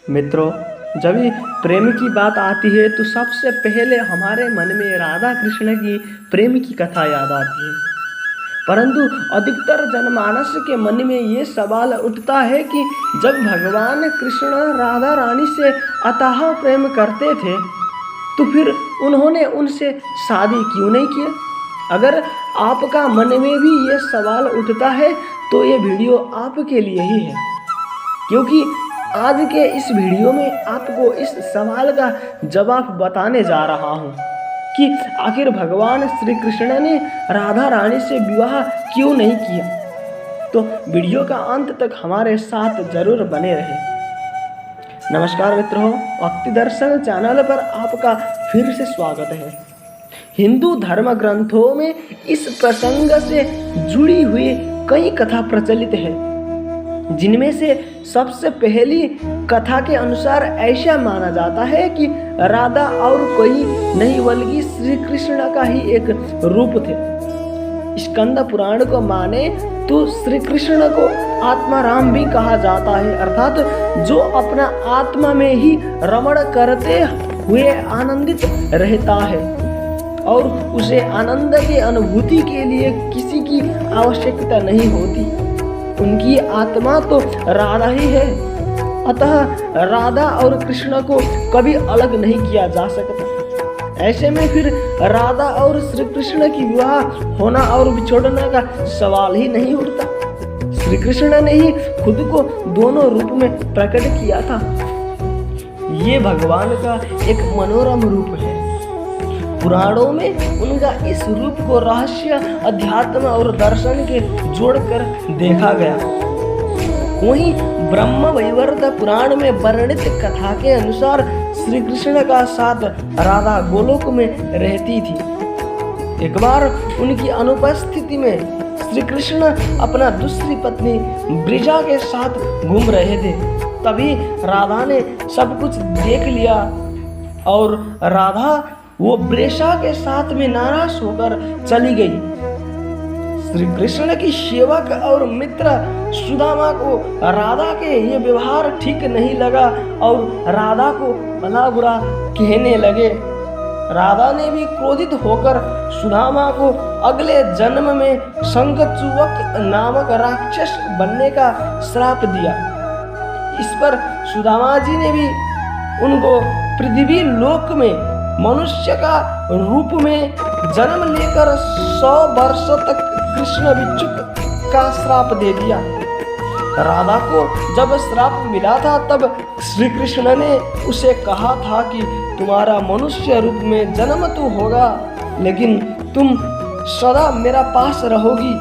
मित्रों, जब भी प्रेम की बात आती है तो सबसे पहले हमारे मन में राधा कृष्ण की प्रेम की कथा याद आती है। परंतु अधिकतर जनमानस के मन में ये सवाल उठता है कि जब भगवान कृष्ण राधा रानी से अथाह प्रेम करते थे तो फिर उन्होंने उनसे शादी क्यों नहीं किया। अगर आपका मन में भी ये सवाल उठता है तो ये वीडियो आपके लिए ही है, क्योंकि आज के इस वीडियो में आपको इस सवाल का जवाब बताने जा रहा हूँ कि आखिर भगवान श्री कृष्ण ने राधा रानी से विवाह क्यों नहीं किया। तो वीडियो का अंत तक हमारे साथ जरूर बने रहे। नमस्कार मित्रों, भक्ति दर्शन चैनल पर आपका फिर से स्वागत है। हिंदू धर्म ग्रंथों में इस प्रसंग से जुड़ी हुई कई कथा प्रचलित है, जिनमें से सबसे पहली कथा के अनुसार ऐसा माना जाता है कि राधा और कोई नहीं बल्कि श्री कृष्ण का ही एक रूप थे। स्कंद पुराण को माने तो श्री कृष्ण को आत्मा राम भी कहा जाता है, अर्थात जो अपना आत्मा में ही रमण करते हुए आनंदित रहता है और उसे आनंद की अनुभूति के लिए किसी की आवश्यकता नहीं होती। उनकी आत्मा तो राधा ही है, अतः राधा और कृष्ण को कभी अलग नहीं किया जा सकता। ऐसे में फिर राधा और श्री कृष्ण की विवाह होना और बिछोड़ने का सवाल ही नहीं उठता। श्री कृष्ण ने ही खुद को दोनों रूप में प्रकट किया था। ये भगवान का एक मनोरम रूप है। पुराणों में उनका इस रूप को रहस्य, अध्यात्म और दर्शन के जोड़कर देखा गया। वहीं ब्रह्म वैवर्त पुराण में वर्णित कथा के अनुसार श्री कृष्ण का साथ राधा गोलोक में रहती थी। एक बार उनकी अनुपस्थिति में श्री कृष्ण अपना दूसरी पत्नी ब्रिजा के साथ घूम रहे थे। तभी राधा ने सब कुछ देख लिया और राधा वो वृषा के साथ में नाराज होकर चली गई। श्री कृष्ण की सेवक और मित्र सुदामा को राधा के ये व्यवहार ठीक नहीं लगा और राधा को भला बुरा कहने लगे। राधा ने भी क्रोधित होकर सुदामा को अगले जन्म में शंखचूवक नामक राक्षस बनने का श्राप दिया। इस पर सुदामा जी ने भी उनको पृथ्वी लोक में मनुष्य का रूप में जन्म लेकर 100 वर्षों तक कृष्ण विचुक का श्राप दे दिया। राधा को जब श्राप मिला था तब श्री कृष्ण ने उसे कहा था कि तुम्हारा मनुष्य रूप में जन्म तो होगा, लेकिन तुम सदा मेरा पास रहोगी।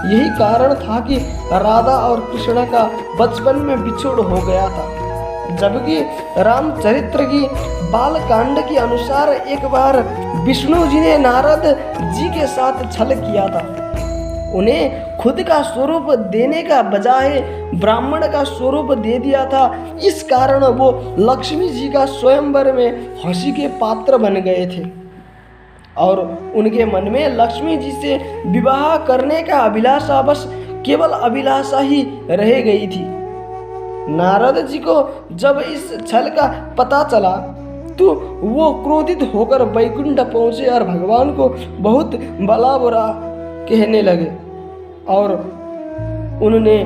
यही कारण था कि राधा और कृष्ण का बचपन में बिछोड़ हो गया था। जबकि रामचरित्र की बाल कांड के अनुसार एक बार विष्णु जी ने नारद जी के साथ छल किया था। उन्हें खुद का स्वरूप देने का बजाय ब्राह्मण का स्वरूप दे दिया था। इस कारण वो लक्ष्मी जी का स्वयंवर में हंसी के पात्र बन गए थे और उनके मन में लक्ष्मी जी से विवाह करने का अभिलाषा बस केवल अभिलाषा ही रह गई थी। नारद जी को जब इस छल का पता चला तो वो क्रोधित होकर वैकुंठ पहुंचे और भगवान को बहुत भला बुरा कहने लगे और उन्होंने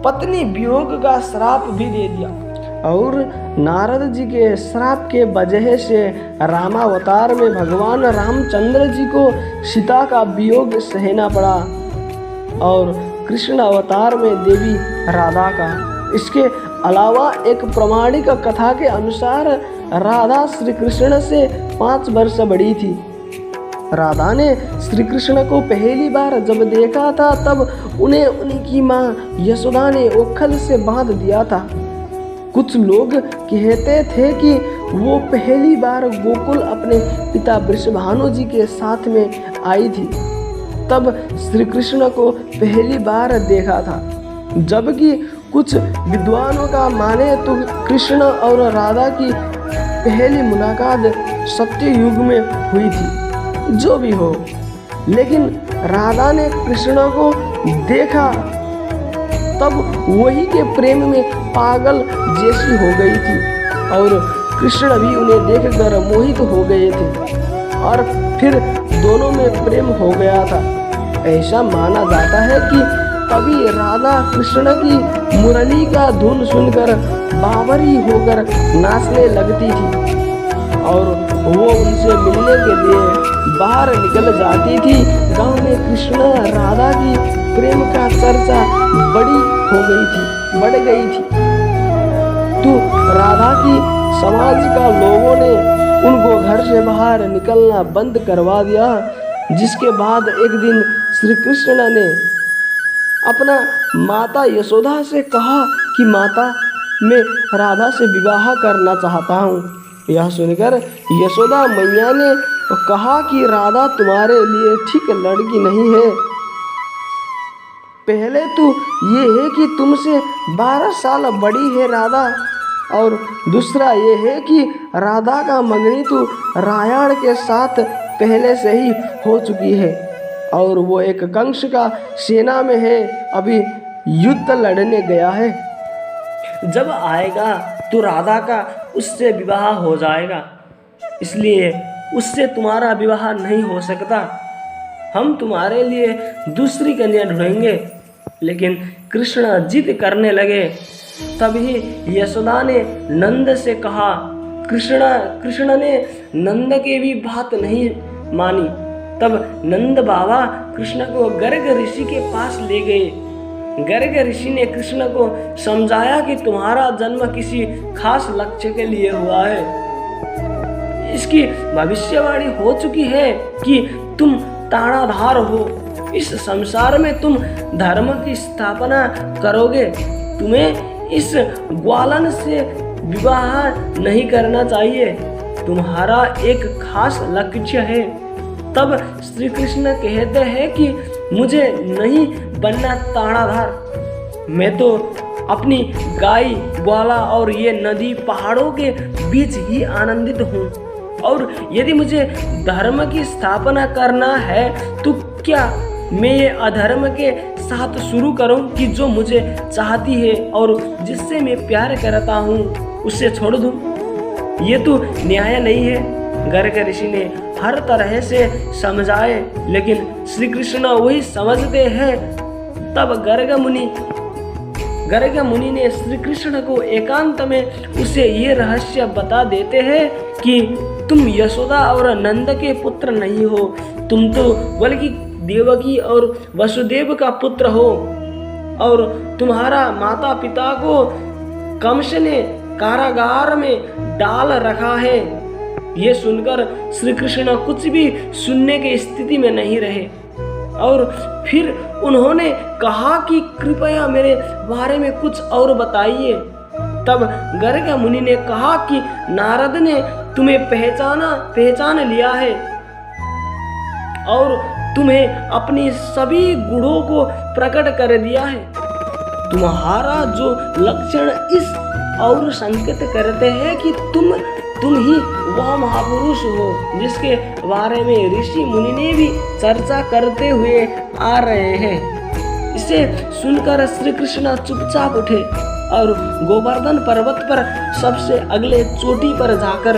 पत्नी वियोग का श्राप भी दे दिया। और नारद जी के श्राप के वजह से रामावतार में भगवान रामचंद्र जी को सीता का वियोग सहना पड़ा और कृष्ण अवतार में देवी राधा का। इसके अलावा एक प्रमाणिक कथा के अनुसार राधा श्री कृष्ण से 5 वर्ष बड़ी थी। राधा ने श्री कृष्ण को पहली बार जब देखा था तब उन्हें उनकी माँ यशोदा ने ओखल से बांध दिया था। कुछ लोग कहते थे कि वो पहली बार गोकुल अपने पिता वृषभानु जी के साथ में आई थी, तब श्री कृष्ण को पहली बार देखा था। जबकि कुछ विद्वानों का माने तो कृष्ण और राधा की पहली मुलाकात सत्य युग में हुई थी। जो भी हो, लेकिन राधा ने कृष्ण को देखा तब वही के प्रेम में पागल जैसी हो गई थी और कृष्ण भी उन्हें देखकर मोहित हो गए थे और फिर दोनों में प्रेम हो गया था। ऐसा माना जाता है कि तभी राधा कृष्ण की मुरली का धुन सुनकर बावरी होकर नाचने लगती थी और वो उनसे मिलने के लिए बाहर निकल जाती थी। गांव में कृष्ण राधा की प्रेम का चर्चा बढ़ गई थी। तो राधा की समाज का लोगों ने उनको घर से बाहर निकलना बंद करवा दिया, जिसके बाद एक दिन श्री कृष्ण ने अपना माता यशोदा से कहा कि माता, मैं राधा से विवाह करना चाहता हूँ। यह सुनकर यशोदा मैया ने कहा कि राधा तुम्हारे लिए ठीक लड़की नहीं है। पहले तो ये है कि तुमसे 12 साल बड़ी है राधा, और दूसरा ये है कि राधा का मंगनी तो रायण के साथ पहले से ही हो चुकी है और वो एक कंस का सेना में है, अभी युद्ध लड़ने गया है। जब आएगा तो राधा का उससे विवाह हो जाएगा, इसलिए उससे तुम्हारा विवाह नहीं हो सकता। हम तुम्हारे लिए दूसरी कन्या ढूंढेंगे। लेकिन कृष्ण जिद करने लगे। तभी यशोदा ने नंद से कहा। कृष्ण ने नंद की भी बात नहीं मानी। तब नंद बाबा कृष्ण को गर्ग ऋषि के पास ले गए। गर्ग ऋषि ने कृष्ण को समझाया कि तुम्हारा जन्म किसी खास लक्ष्य के लिए हुआ है। इसकी भविष्यवाणी हो चुकी है कि तुम ताड़ाधार हो। इस संसार में तुम धर्म की स्थापना करोगे। तुम्हें इस ग्वालन से विवाह नहीं करना चाहिए। तुम्हारा एक खास लक्ष्य है। तब श्री कृष्ण कहते हैं कि मुझे नहीं बनना ताड़ाधार। मैं तो अपनी गाय, ग्वाला और ये नदी, पहाड़ों के बीच ही आनंदित हूँ। और यदि मुझे धर्म की स्थापना करना है तो क्या मैं ये अधर्म के साथ शुरू करूं कि जो मुझे चाहती है और जिससे मैं प्यार करता हूं उससे छोड़ दूं? ये तो न्याय नहीं है। गर्ग ऋषि ने हर तरह से समझाए, लेकिन श्री कृष्ण वही समझते हैं। तब गर्ग मुनि ने श्री कृष्ण को एकांत में उसे ये रहस्य बता देते हैं कि तुम यशोदा और नंद के पुत्र नहीं हो, तुम तो बल्कि देवकी और वसुदेव का पुत्र हो और तुम्हारा माता पिता को कंस ने कारागार में डाल रखा है। ये सुनकर श्री कृष्ण कुछ भी सुनने की स्थिति में नहीं रहे और फिर उन्होंने कहा कि कृपया मेरे बारे में कुछ और बताइए। तब गर्ग मुनि ने कहा कि नारद ने तुम्हें पहचान लिया है और तुम्हें अपनी सभी गुणों को प्रकट कर दिया है। तुम्हारा जो लक्षण इस और संकेत करते हैं कि तुम ही वह महापुरुष हो जिसके बारे में ऋषि मुनि ने भी चर्चा करते हुए आ रहे हैं। इसे सुनकर श्री कृष्ण चुपचाप उठे और गोवर्धन पर्वत पर सबसे अगले चोटी पर जाकर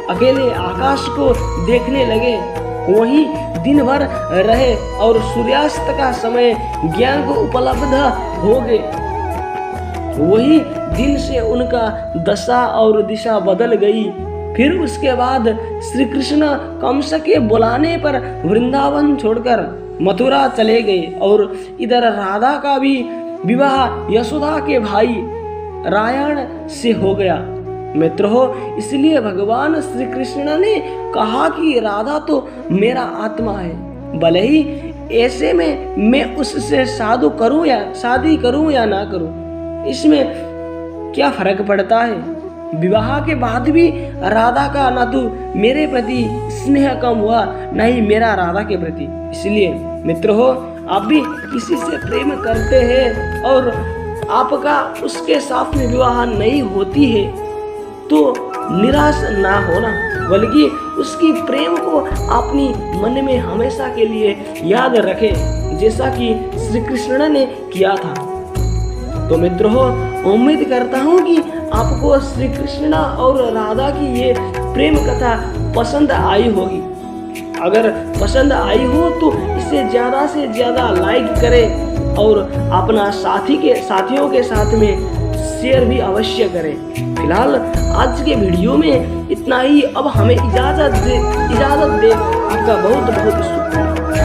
अकेले आकाश को देखने लगे। वहीं दिन भर रहे और सूर्यास्त का समय ज्ञान को उपलब्ध हो गए। वही दिन से उनका दशा और दिशा बदल गई। फिर उसके बाद श्री कृष्ण कंस के बुलाने पर वृंदावन छोड़कर मथुरा चले गए और इधर राधा का भी विवाह यशोदा के भाई रायण से हो गया। मित्रों, इसलिए भगवान श्री कृष्ण ने कहा कि राधा तो मेरा आत्मा है। भले ही ऐसे में मैं उससे शादी करूं या ना करूं, इसमें क्या फर्क पड़ता है। विवाह के बाद भी राधा का ना तो मेरे प्रति स्नेह कम हुआ, ना ही मेरा राधा के प्रति। इसलिए मित्रों, आप भी किसी से प्रेम करते हैं और आपका उसके साथ में विवाह नहीं होती है तो निराश ना होना, बल्कि उसकी प्रेम को अपनी मन में हमेशा के लिए याद रखें, जैसा कि श्री कृष्ण ने किया था। तो मित्रों, उम्मीद करता हूँ कि आपको श्री कृष्ण और राधा की ये प्रेम कथा पसंद आई होगी। अगर पसंद आई हो तो इसे ज़्यादा से ज़्यादा लाइक करें और अपना साथियों के साथ में शेयर भी अवश्य करें। फिलहाल आज के वीडियो में इतना ही। अब हमें इजाज़त दे। आपका बहुत बहुत शुक्रिया।